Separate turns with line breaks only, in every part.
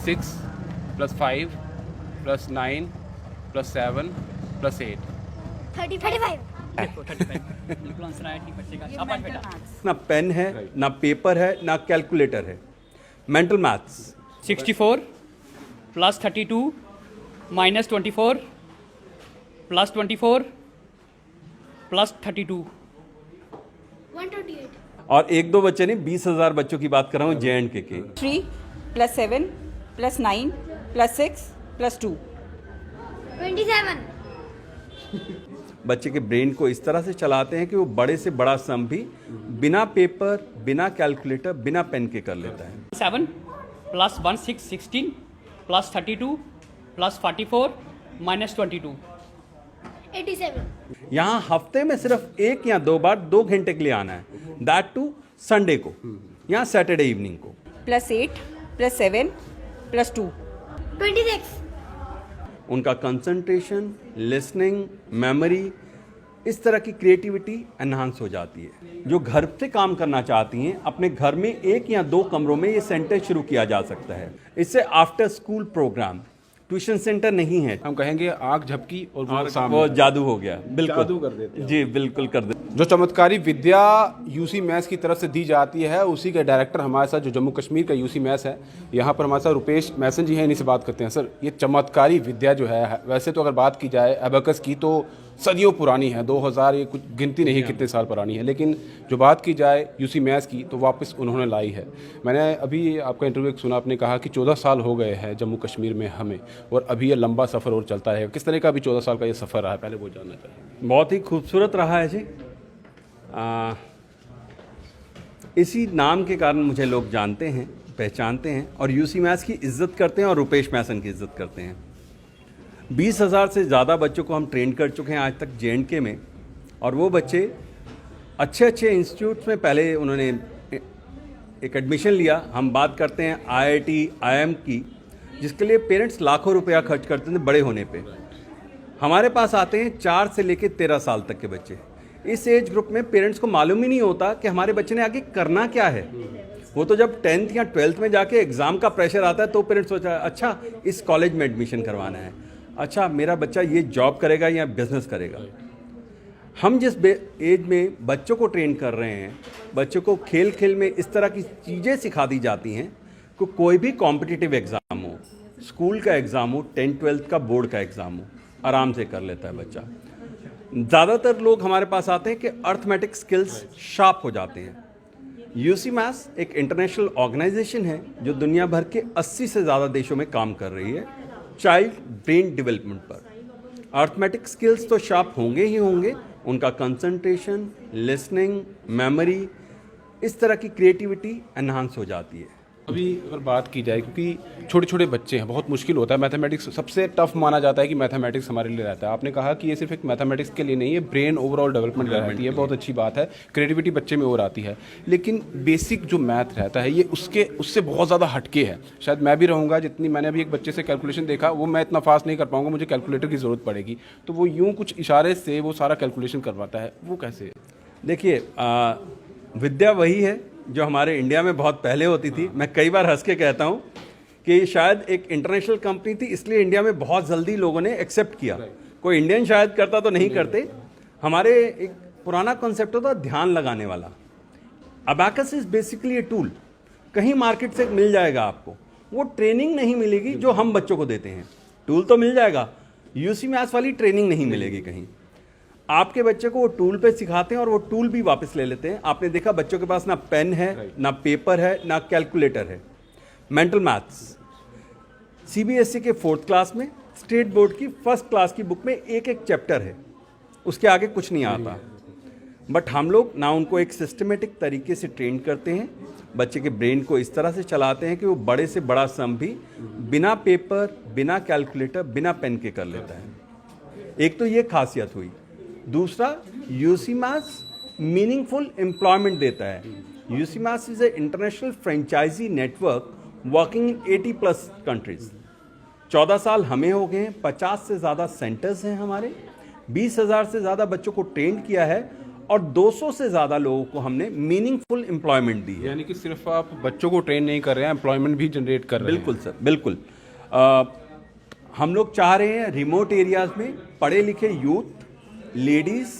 6 + 5 + 9 + 7 + 8
35
बिल्कुल आंसर आया ठीक बच्चे का। शाबाश बेटा।
ना पेन है, ना पेपर है, ना कैलकुलेटर है। मेंटल मैथ्स
64 + 32 - 24 + 24 + 32
128
और एक दो बच्चे नहीं, 20,000 बच्चों की बात कर रहा हूँ JNK के।
3 + 7 + 9 + 6 + 2
27
बच्चे के ब्रेन को इस तरह से चलाते हैं कि वो बड़े से बड़ा सम भी बिना पेपर, बिना कैलकुलेटर, बिना पेन के कर लेता है।
7 + 1 6 16 + 32 + 44 - 22
87
यहाँ हफ्ते में सिर्फ एक या दो बार 2 घंटे के लिए आना है, दैट टू संडे को, यहाँ सैटरडे इवनिंग को।
+8 + 7 + 2
26
उनका कंसंट्रेशन, लिसनिंग, मेमोरी, इस तरह की क्रिएटिविटी एनहांस हो जाती है। जो घर से काम करना चाहती हैं, अपने घर में 1 या 2 कमरों में ये सेंटर शुरू किया जा सकता है। इससे after school programme, tuition centre नहीं है।
हम कहेंगे आंख झपकी और वो
वो
सामने
जादू हो गया, बिल्कुल
जादू कर देते हैं।
जी, बिल्कुल कर देते।
जो चमत्कारी विद्या यूसी मैथ्स की तरफ से दी जाती है, उसी के डायरेक्टर हमारे साथ, जो जम्मू कश्मीर का यूसी मैथ्स है, यहाँ पर हमारे साथ रुपेश मैसन जी हैं, इन्हीं से बात करते हैं। सर, ये चमत्कारी विद्या जो है, वैसे तो अगर बात की जाए एबेकस की तो सदियों पुरानी है, 2000, ये कुछ गिनती नहीं कितने साल पुरानी है, लेकिन जो बात की जाए यूसी मैथ्स की तो वापस उन्होंने लाई है। मैंने अभी आपका इंटरव्यू सुना, आपने कहा कि 14 साल हो गए हैं जम्मू कश्मीर में हमें, और अभी ये लंबा सफ़र और चलता रहेगा। किस तरह का अभी 14 साल का ये सफ़र रहा है, पहले वो जानना चाहिए।
बहुत ही खूबसूरत रहा है जी। इसी नाम के कारण मुझे लोग जानते हैं, पहचानते हैं, और यूसी मैथ्स की इज्जत करते हैं और रुपेश मैसन की इज्जत करते हैं। 20,000 से ज़्यादा बच्चों को हम ट्रेन कर चुके हैं आज तक JNK में, और वो बच्चे अच्छे अच्छे इंस्टीट्यूट्स में पहले उन्होंने एक एडमिशन लिया। हम बात करते हैं IIT, IIM की, जिसके लिए पेरेंट्स लाखों रुपया खर्च करते थे बड़े होने पे। हमारे पास आते हैं 4 से लेकर 13 साल तक के बच्चे। इस एज ग्रुप में पेरेंट्स को मालूम ही नहीं होता कि हमारे बच्चे ने आगे करना क्या है। वो तो जब 10th या 12th में जाके एग्ज़ाम का प्रेशर आता है तो पेरेंट्स सोचा, अच्छा इस कॉलेज में एडमिशन करवाना है, अच्छा मेरा बच्चा ये जॉब करेगा या बिजनेस करेगा। हम जिस एज में बच्चों को ट्रेन कर रहे हैं, बच्चों को खेल खेल में इस तरह की चीज़ें सिखा दी जाती हैं कि कोई भी कॉम्पिटिटिव एग्ज़ाम हो, स्कूल का एग्ज़ाम हो, 10th 12th का बोर्ड का एग्ज़ाम हो, आराम से कर लेता है बच्चा। ज़्यादातर लोग हमारे पास आते हैं कि अर्थमेटिक स्किल्स शार्प हो जाते हैं। यूसी मैथ्स एक इंटरनेशनल ऑर्गेनाइजेशन है जो दुनिया भर के 80 से ज़्यादा देशों में काम कर रही है चाइल्ड ब्रेन डेवलपमेंट पर। अर्थमेटिक स्किल्स तो शार्प होंगे ही होंगे, उनका कंसंट्रेशन, लिसनिंग, मेमोरी, इस तरह की क्रिएटिविटी एनहांस हो जाती है।
अभी अगर बात की जाए, क्योंकि छोटे छोटे बच्चे हैं, बहुत मुश्किल होता है मैथमेटिक्स, सबसे टफ माना जाता है कि मैथमेटिक्स हमारे लिए रहता है। आपने कहा कि ये सिर्फ एक मैथमेटिक्स के लिए नहीं है, ब्रेन ओवरऑल डेवलपमेंट रहती है, बहुत अच्छी बात है, क्रिएटिविटी बच्चे में और आती है। लेकिन बेसिक जो मैथ रहता है ये उससे बहुत ज़्यादा हटके है। शायद मैं भी रहूँगा, जितनी मैंने अभी एक बच्चे से कैलकुलेशन देखा, वो मैं इतना फास्ट नहीं कर पाऊँगा, मुझे कैलकुलेटर की ज़रूरत पड़ेगी, तो वो यूँ कुछ इशारे से वो सारा कैलकुलेशन करवाता है, वो कैसे?
देखिए, विद्या वही है जो हमारे इंडिया में बहुत पहले होती थी। मैं कई बार हंस के कहता हूँ कि शायद एक इंटरनेशनल कंपनी थी, इसलिए इंडिया में बहुत जल्दी लोगों ने एक्सेप्ट किया। कोई इंडियन शायद करता तो नहीं करते। हमारे एक पुराना कॉन्सेप्ट होता ध्यान लगाने वाला। Abacus is basically a tool, कहीं मार्केट से मिल जाएगा आपको, वो ट्रेनिंग नहीं मिलेगी जो हम बच्चों को देते हैं। टूल तो मिल जाएगा, यूसी मैथ्स वाली ट्रेनिंग नहीं मिलेगी कहीं। आपके बच्चे को वो टूल पे सिखाते हैं और वो टूल भी वापस ले लेते हैं। आपने देखा बच्चों के पास ना पेन है, ना पेपर है, ना कैलकुलेटर है। मेंटल मैथ्स CBSE के 4th क्लास में, स्टेट बोर्ड की 1st क्लास की बुक में एक एक चैप्टर है, उसके आगे कुछ नहीं आता। बट हम लोग ना उनको एक सिस्टमेटिक तरीके से ट्रेन करते हैं, बच्चे के ब्रेन को इस तरह से चलाते हैं कि वो बड़े से बड़ा सम भी बिना पेपर, बिना कैलकुलेटर, बिना पेन के कर लेता है। एक तो ये खासियत हुई। दूसरा, यूसी मैथ्स मीनिंगफुल एम्प्लॉयमेंट देता है। UCMAS is a international franchise network working in 80+ countries. 14 साल हमें हो गए हैं, 50 से ज़्यादा सेंटर्स हैं हमारे, 20,000 से ज़्यादा बच्चों को ट्रेन किया है, और 200 से ज़्यादा लोगों को हमने मीनिंगफुल एम्प्लॉयमेंट दी है।
यानी कि सिर्फ आप बच्चों को ट्रेन नहीं कर रहे हैं, एम्प्लॉयमेंट भी जनरेट कर रहे हैं।
बिल्कुल सर, बिल्कुल। हम लोग चाह रहे हैं रिमोट एरियाज में पढ़े लिखे यूथ, लेडीज़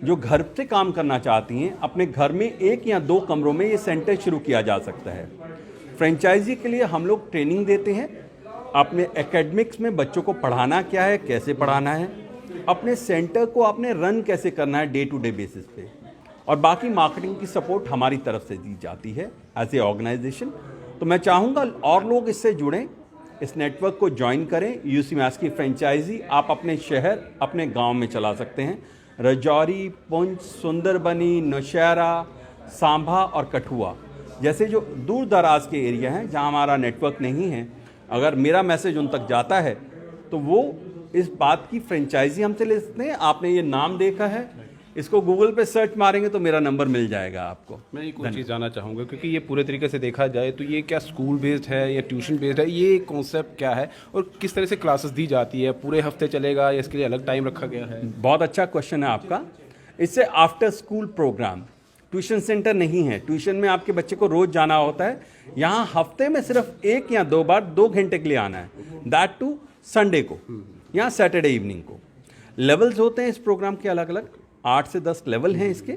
जो घर से काम करना चाहती हैं, अपने घर में 1 या 2 कमरों में ये सेंटर शुरू किया जा सकता है। फ्रेंचाइजी के लिए हम लोग ट्रेनिंग देते हैं, अपने एकेडमिक्स में बच्चों को पढ़ाना क्या है, कैसे पढ़ाना है, अपने सेंटर को आपने रन कैसे करना है डे टू डे बेसिस पे, और बाकी मार्केटिंग की सपोर्ट हमारी तरफ से दी जाती है एज ए ऑर्गेनाइजेशन। तो मैं चाहूँगा और लोग इससे जुड़ें, इस नेटवर्क को ज्वाइन करें। यूसी मैथ्स की फ्रेंचाइजी आप अपने शहर, अपने गांव में चला सकते हैं। रजौरी, पुंछ, सुंदरबनी, नौशहरा, सांभा और कठुआ जैसे जो दूर दराज के एरिया हैं जहां हमारा नेटवर्क नहीं है, अगर मेरा मैसेज उन तक जाता है तो वो इस बात की फ्रेंचाइजी हमसे ले सकते हैं। आपने ये नाम देखा है, इसको गूगल पे सर्च मारेंगे तो मेरा नंबर मिल जाएगा आपको।
मैं एक और चीज़ जानना चाहूँगा, क्योंकि ये पूरे तरीके से देखा जाए तो ये क्या स्कूल बेस्ड है या ट्यूशन बेस्ड है, ये कॉन्सेप्ट क्या है और किस तरह से क्लासेस दी जाती है? पूरे हफ्ते चलेगा या इसके लिए अलग टाइम रखा गया है?
बहुत अच्छा क्वेश्चन है आपका। इससे after school programme, tuition centre नहीं है। ट्यूशन में आपके बच्चे को रोज जाना होता है, यहाँ हफ्ते में सिर्फ 1 या 2 बार 2 घंटे के लिए आना है, दैट टू संडे को या सैटरडे इवनिंग को। लेवल्स होते हैं इस प्रोग्राम के अलग अलग, 8 से 10 लेवल हैं इसके।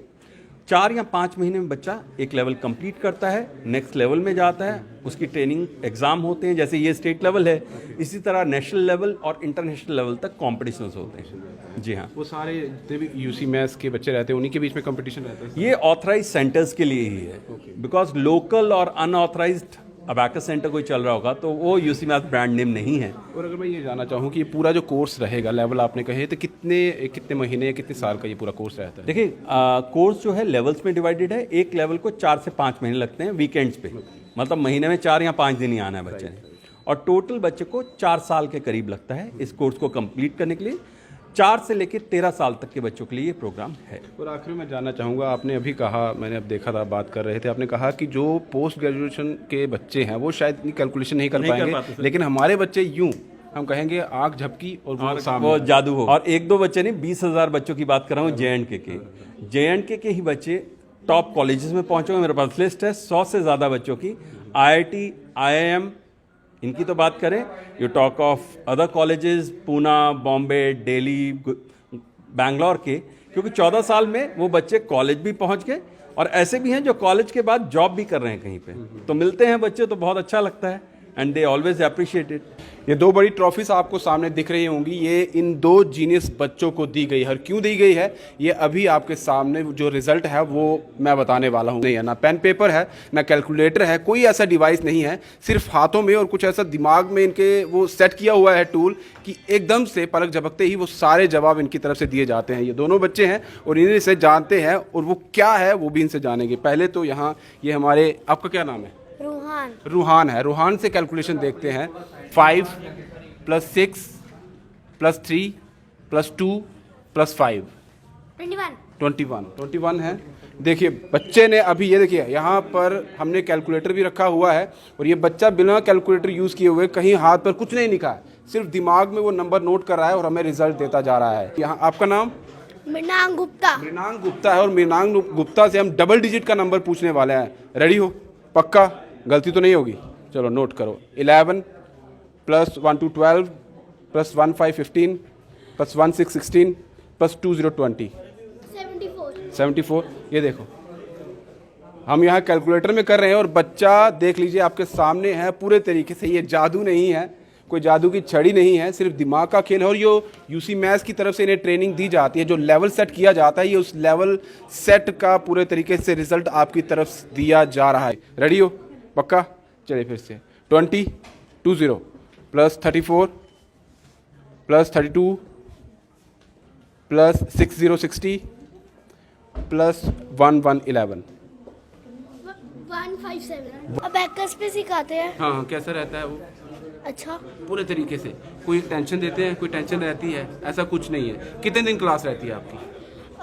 4 या 5 महीने में बच्चा एक लेवल कंप्लीट करता है, नेक्स्ट लेवल में जाता है, उसकी ट्रेनिंग एग्जाम होते हैं, जैसे ये स्टेट लेवल है, इसी तरह नेशनल लेवल और इंटरनेशनल लेवल तक कॉम्पिटिशन्स होते हैं। जी हाँ,
वो सारे जितने भी यूसी मैथ्स के बच्चे रहते हैं उन्हीं के बीच में कंपटीशन रहता है?
ये ऑथराइज सेंटर्स के लिए ही है, बिकॉज लोकल और अनऑथराइज्ड अबैकस सेंटर कोई चल रहा होगा तो वो यूसी मैथ्स ब्रांड नेम नहीं है।
और अगर मैं ये जानना चाहूँ कि ये पूरा जो कोर्स रहेगा, लेवल आपने कहे, तो कितने महीने या कितने साल का ये पूरा कोर्स रहता है?
देखिए, कोर्स जो है लेवल्स में डिवाइडेड है। एक लेवल को 4 से 5 महीने लगते हैं वीकेंड्स पे, मतलब महीने में 4 या 5 दिन ही आना है बच्चे ने, और टोटल बच्चे को 4 साल के करीब लगता है इस कोर्स को कंप्लीट करने के लिए। 4 से लेकर 13 साल तक के बच्चों के लिए ये प्रोग्राम है।
और आखिर में जानना चाहूँगा, आपने अभी कहा, मैंने अब देखा था, बात कर रहे थे, आपने कहा कि जो पोस्ट ग्रेजुएशन के बच्चे हैं वो शायद इतनी कैलकुलेशन नहीं कर पाएंगे, लेकिन हमारे बच्चे यूं हम कहेंगे आँख झपकी और
वो जादू हो। और 1-2 बच्चे नहीं, 20,000 बच्चों की बात कर रहा हूँ जे.एंड.के के ही बच्चे टॉप कॉलेजेस में पहुँचे हुए। मेरे पास लिस्ट है 100 से ज़्यादा बच्चों की। IIT, IIM इनकी तो बात करें, you talk of other colleges, Poona, Bombay, Delhi, Bangalore के, क्योंकि 14 साल में वो बच्चे कॉलेज भी पहुंच गए, और ऐसे भी हैं जो कॉलेज के बाद जॉब भी कर रहे हैं कहीं पे। तो मिलते हैं बच्चे तो बहुत अच्छा लगता है, and they always appreciate it.
ये 2 बड़ी ट्रॉफीज आपको सामने दिख रही होंगी, ये इन 2 जीनियस बच्चों को दी गई है। क्यों दी गई है ये अभी आपके सामने जो रिजल्ट है वो मैं बताने वाला हूँ। नहीं है, ना पेन पेपर है, ना कैलकुलेटर है, कोई ऐसा डिवाइस नहीं है, सिर्फ हाथों में और कुछ ऐसा दिमाग में इनके वो सेट किया हुआ है टूल कि एकदम से पलक झपकते ही वो सारे जवाब इनकी तरफ से दिए जाते हैं। ये दोनों बच्चे हैं और इन्हीं से जानते हैं, और वो क्या है वो भी इनसे जानेंगे। पहले तो यहाँ ये हमारे, आपका क्या नाम है?
रूहान।
रूहान है। रूहान से कैलकुलेशन देखते हैं। 5 + 6 + 3 + 2 + 5 21 है। देखिए बच्चे ने अभी, ये देखिए यहाँ पर हमने कैलकुलेटर भी रखा हुआ है, और ये बच्चा बिना कैलकुलेटर यूज़ किए हुए कहीं हाथ पर कुछ नहीं लिखा है, सिर्फ दिमाग में वो नंबर नोट कर रहा है और हमें रिजल्ट देता जा रहा है। यहाँ आपका नाम?
मृणांक गुप्ता।
मृणांक गुप्ता है, और मृणांक गुप्ता से हम डबल डिजिट का नंबर पूछने वाले हैं। रेडी हो? पक्का? गलती तो नहीं होगी? चलो नोट करो। 11 + 1 2 12 + 1 5 15 + 1 6 16 + 2 0 20 74। ये देखो हम यहाँ कैलकुलेटर में कर रहे हैं, और बच्चा देख लीजिए आपके सामने है पूरे तरीके से। ये जादू नहीं है, कोई जादू की छड़ी नहीं है, सिर्फ दिमाग का खेल है। और ये यूसी मैथ्स की तरफ से इन्हें ट्रेनिंग दी जाती है, जो लेवल सेट किया जाता है, ये उस लेवल सेट का पूरे तरीके से रिजल्ट आपकी तरफ दिया जा रहा है। रेडी हो? पक्का? चलिए फिर से 20 20 + 34 + 32 + 60 60 + 1 1 11
157। अबैकस पे सिखाते हैं।
हाँ, कैसा रहता है वो?
अच्छा।
पूरे तरीके से। कोई टेंशन देते हैं, कोई टेंशन रहती है? ऐसा कुछ नहीं है। कितने दिन क्लास रहती है आपकी?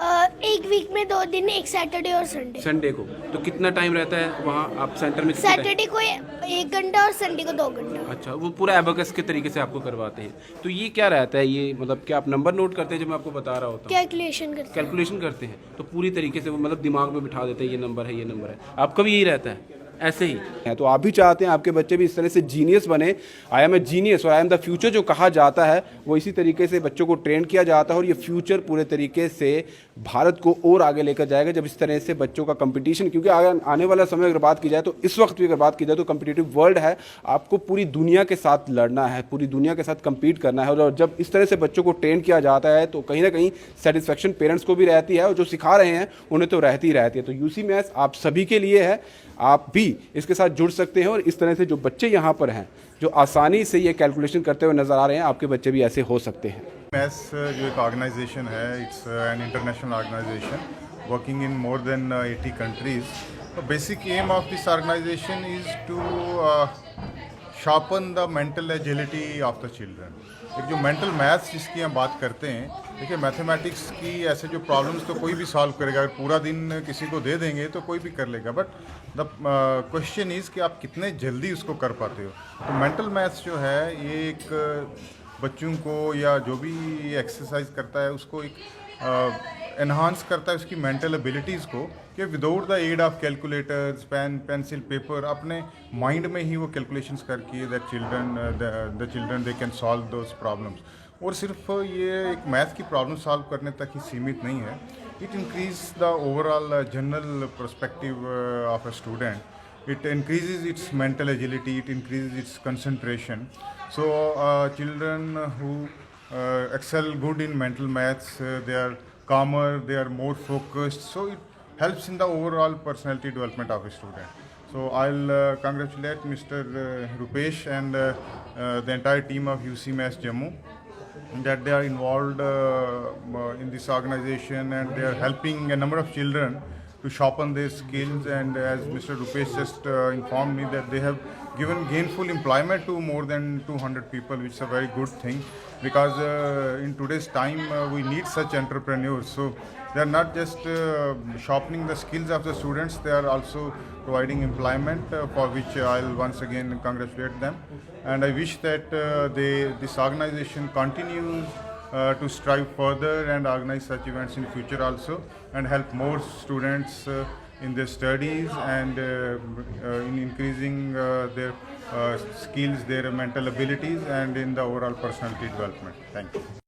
एक वीक में 2 दिन, एक सैटरडे और संडे।
संडे को तो कितना टाइम रहता है वहाँ आप सेंटर में? कितना time?
सैटरडे को 1 घंटा और संडे को 2 घंटा।
अच्छा, वो पूरा एबेकस के तरीके से आपको करवाते हैं। तो ये क्या रहता है, ये मतलब क्या आप नंबर नोट करते हैं जो मैं आपको बता रहा होता हूँ?
कैलकुलेशन करते हैं।
कैलकुलेशन करते हैं तो पूरी तरीके से वो मतलब दिमाग में बिठा देते हैं, ये नंबर है, ये नंबर है। आपका भी यही रहता है ऐसे ही है? तो आप भी चाहते हैं आपके बच्चे भी इस तरह से जीनियस बने, आई एम ए जीनियस और आई एम द फ्यूचर जो कहा जाता है, वो इसी तरीके से बच्चों को ट्रेन किया जाता है और ये फ्यूचर पूरे तरीके से भारत को और आगे लेकर जाएगा जब इस तरह से बच्चों का कंपटीशन, क्योंकि आने वाला समय अगर बात की जाए तो इस वक्त भी अगर बात की जाए तो कंपिटिटिव वर्ल्ड है, आपको पूरी दुनिया के साथ लड़ना है, पूरी दुनिया के साथ कम्पीट करना है। और जब इस तरह से बच्चों को ट्रेन किया जाता है तो कहीं ना कहीं सेटिस्फेक्शन पेरेंट्स को भी रहती है और जो सिखा रहे हैं उन्हें तो रहती ही रहती है। तो यूसी मैथ्स आप सभी के लिए है, आप भी इसके साथ जुड़ सकते हैं और इस तरह से जो बच्चे यहाँ पर हैं जो आसानी से ये कैलकुलेशन करते हुए नज़र आ रहे हैं, आपके बच्चे भी ऐसे हो सकते हैं।
मैथ्स जो एक ऑर्गेनाइजेशन है, it's an international organisation working in more than 80 countries. The basic aim of this organisation is to sharpen the mental agility of the children. एक जो मेंटल मैथ्स जिसकी हम बात करते हैं, देखिए मैथमेटिक्स की ऐसे जो प्रॉब्लम्स तो कोई भी सॉल्व करेगा, अगर पूरा दिन किसी को दे देंगे तो कोई भी कर लेगा, बट द क्वेश्चन इज़ कि आप कितने जल्दी उसको कर पाते हो। तो मेंटल मैथ्स जो है ये एक बच्चों को या जो भी एक्सरसाइज करता है उसको एक एनहांस करता है उसकी मेंटल एबिलिटीज़ को, कि without the aid of calculators, pencil, paper, अपने माइंड में ही वो कैलकुलेशंस करके the children they can solve those problems. और सिर्फ ये एक मैथ की प्रॉब्लम सॉल्व करने तक ही सीमित नहीं है, it increase the overall general perspective of a student. It increases its mental agility, it increases its concentration. So children who excel good in mental maths, they are calmer, they are more focused. So it helps in the overall personality development of a student. So I'll congratulate Mr. Rupesh and the entire team of UC Maths Jammu that they are involved in this organization and they are helping a number of children to sharpen their skills. And as Mr. Rupesh just informed me that they have given gainful employment to more than 200 people, which is a very good thing, because in today's time we need such entrepreneurs. So they are not just sharpening the skills of the students, they are also providing employment, for which I'll once again congratulate them. And I wish that this organization continues to strive further and organize such events in future also, and help more students in their studies and in increasing their skills, their mental abilities, and in the overall personality development. Thank you.